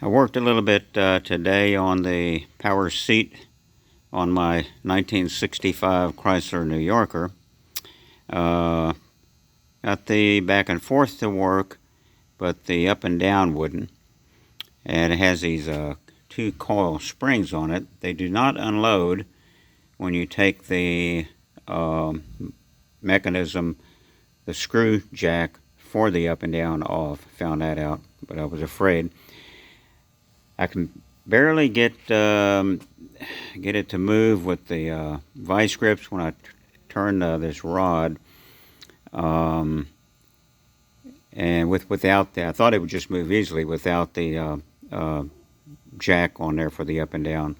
I worked a little bit today on the power seat on my 1965 Chrysler New Yorker. Got the back and forth to work, but the up and down wouldn't. And it has these two coil springs on it. They do not unload when you take the mechanism, the screw jack for the up and down off. Found that out, but I was afraid. I can barely get it to move with the vise grips when I turn this rod, and without that, I thought it would just move easily without the jack on there for the up and down.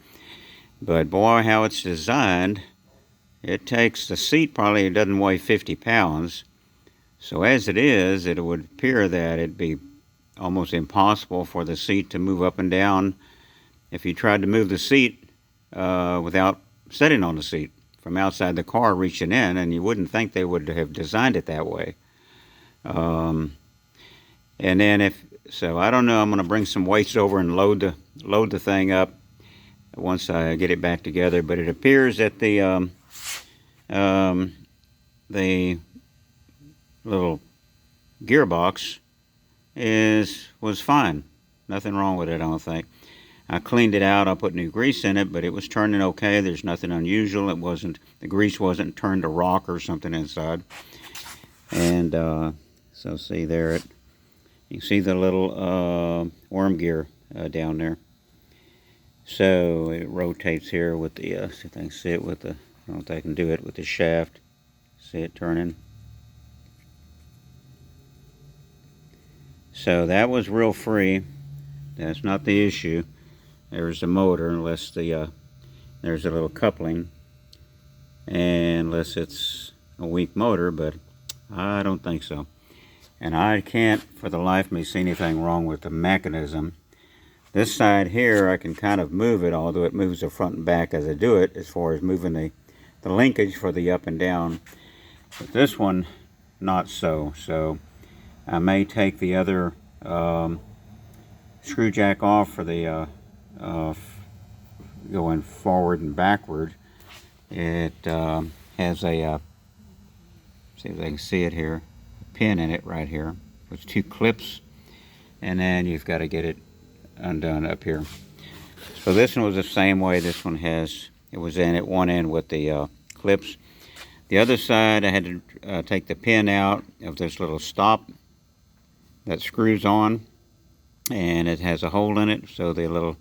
But boy, how it's designed, it takes the seat, probably it doesn't weigh 50 pounds. So as it is, it would appear that it'd be almost impossible for the seat to move up and down if you tried to move the seat without sitting on the seat from outside the car reaching in, and you wouldn't think they would have designed it that way. And then so I don't know, I'm going to bring some weights over and load the thing up once I get it back together, but it appears that the little gearbox was fine. Nothing wrong with it, I don't think. I cleaned it out. I put new grease in it, but it was turning okay. There's nothing unusual. The grease wasn't turned to rock or something inside. And so see there, you can see the little worm gear down there. So it rotates here with the, see if I can see it with the, I don't know if I can do it with the shaft. See it turning. So that was real free. That's not the issue. There's the motor, unless there's a little coupling, and unless it's a weak motor, but I don't think so. And I can't for the life of me see anything wrong with the mechanism. This side here I can kind of move it, although it moves the front and back as I do it, as far as moving the linkage for the up and down. But this one, not so. So I may take the other screw jack off for the going forward and backward. It has a, see if I can see it here, a pin in it right here with two clips, and then you've got to get it undone up here. So this one was the same way. This one it was in at one end with the clips. The other side, I had to take the pin out of this little stop that screws on, and it has a hole in it, so the little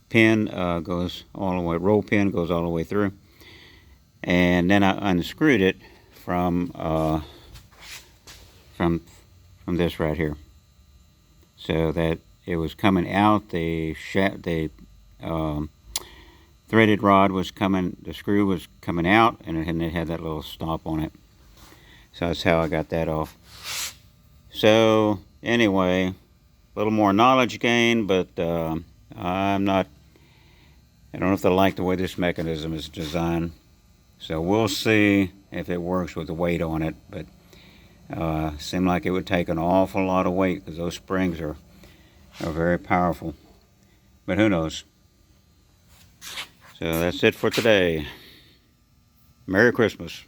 pin goes all the way, roll pin goes all the way through. And then I unscrewed it from this right here, so that it was coming out. The threaded rod was coming, the screw was coming out, and it had that little stop on it. So that's how I got that off. So anyway, a little more knowledge gain, but I don't know if they like the way this mechanism is designed. So we'll see if it works with the weight on it, but seemed like it would take an awful lot of weight because those springs are very powerful. But who knows? So that's it for today. Merry Christmas.